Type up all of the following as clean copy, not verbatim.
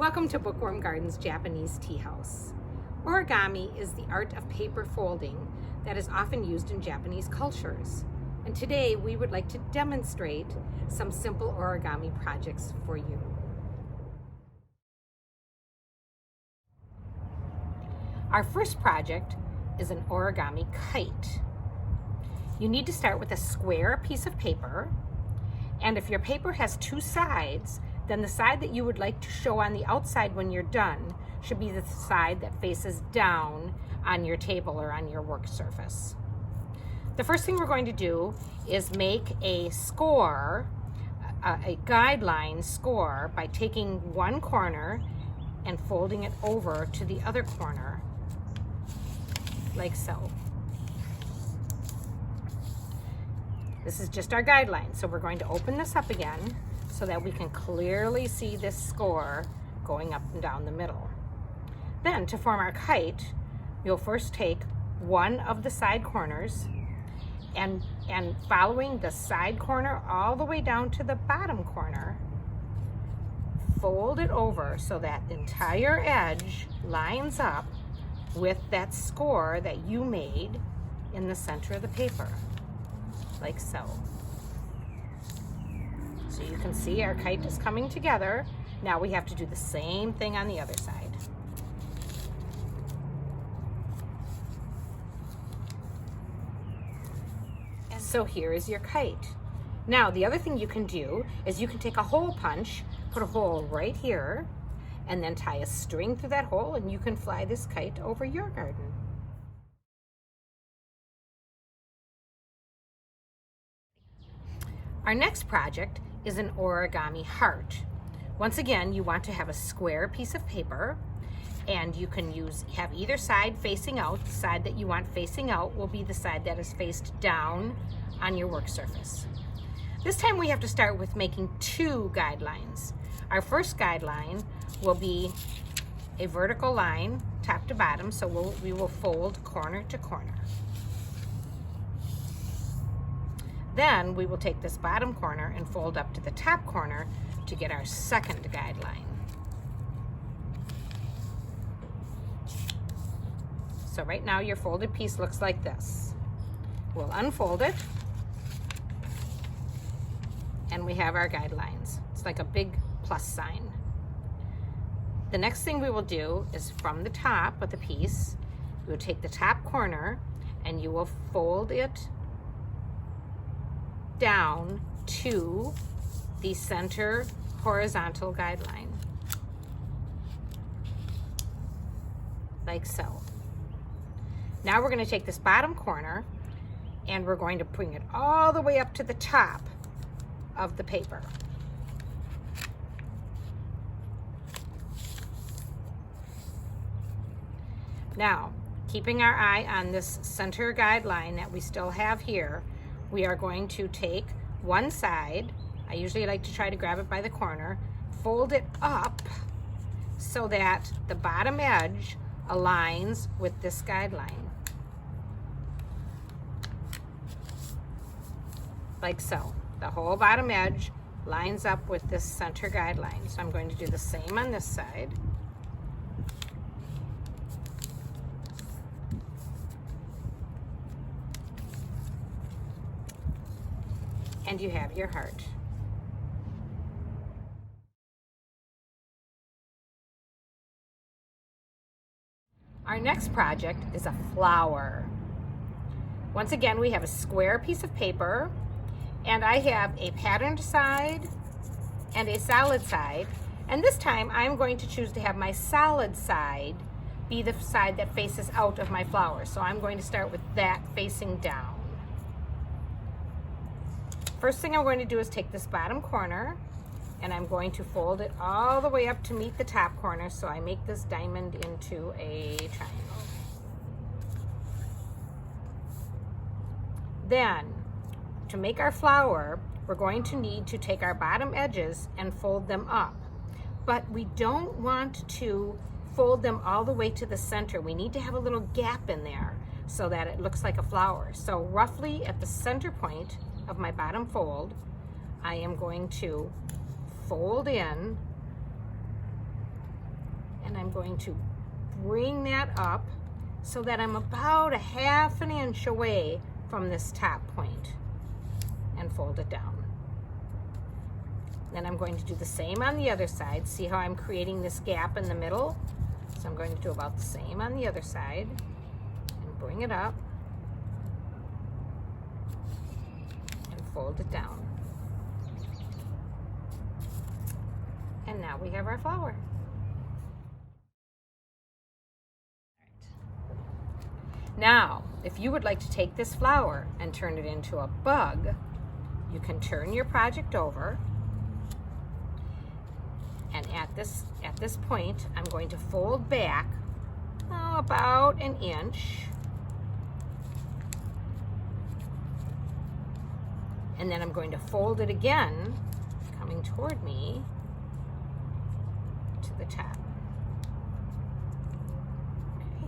Welcome to Bookworm Garden's Japanese Tea House. Origami is the art of paper folding that is often used in Japanese cultures. And today we would like to demonstrate some simple origami projects for you. Our first project is an origami kite. You need to start with a square piece of paper, and if your paper has two sides, then the side that you would like to show on the outside when you're done should be the side that faces down on your table or on your work surface. The first thing we're going to do is make a score, a guideline score, by taking one corner and folding it over to the other corner, like so. This is just our guideline, so we're going to open this up again so that we can clearly see this score going up and down the middle. Then, to form our kite, you'll first take one of the side corners and following the side corner all the way down to the bottom corner, fold it over so that entire edge lines up with that score that you made in the center of the paper, like so. So you can see our kite is coming together. Now we have to do the same thing on the other side. And so here is your kite. Now the other thing you can do is you can take a hole punch, put a hole right here, and then tie a string through that hole, and you can fly this kite over your garden. Our next project is an origami heart. Once again, you want to have a square piece of paper, and you can have either side facing out. The side that you want facing out will be the side that is faced down on your work surface. This time we have to start with making two guidelines. Our first guideline will be a vertical line, top to bottom, so we will fold corner to corner. Then we will take this bottom corner and fold up to the top corner to get our second guideline. So right now your folded piece looks like this. We'll unfold it, and we have our guidelines. It's like a big plus sign. The next thing we will do is from the top of the piece, you will take the top corner and you will fold it down to the center horizontal guideline, like so. Now we're going to take this bottom corner and we're going to bring it all the way up to the top of the paper. Now, keeping our eye on this center guideline that we still have here, we are going to take one side. I usually like to try to grab it by the corner, fold it up so that the bottom edge aligns with this guideline, like so. The whole bottom edge lines up with this center guideline. So I'm going to do the same on this side. And you have your heart. Our next project is a flower. Once again, we have a square piece of paper, and I have a patterned side and a solid side. And this time I'm going to choose to have my solid side be the side that faces out of my flower. So I'm going to start with that facing down. First thing I'm going to do is take this bottom corner and I'm going to fold it all the way up to meet the top corner, so I make this diamond into a triangle. Then, to make our flower, we're going to need to take our bottom edges and fold them up. But we don't want to fold them all the way to the center. We need to have a little gap in there so that it looks like a flower. So roughly at the center point of my bottom fold, I am going to fold in And I'm going to bring that up so that I'm about a half an inch away from this top point and fold it down. Then I'm going to do the same on the other side. See how I'm creating this gap in the middle? So I'm going to do about the same on the other side and bring it up and fold it down. And now we have our flower. Now, if you would like to take this flower and turn it into a bug, you can turn your project over. And at this point, I'm going to fold back about an inch. And then I'm going to fold it again, coming toward me to the top. Okay.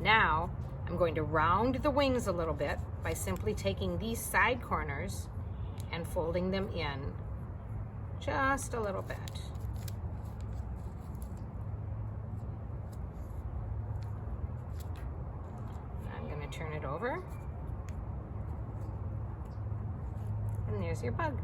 Now, I'm going to round the wings a little bit by simply taking these side corners and folding them in just a little bit. I'm going to turn it over. And there's your bug.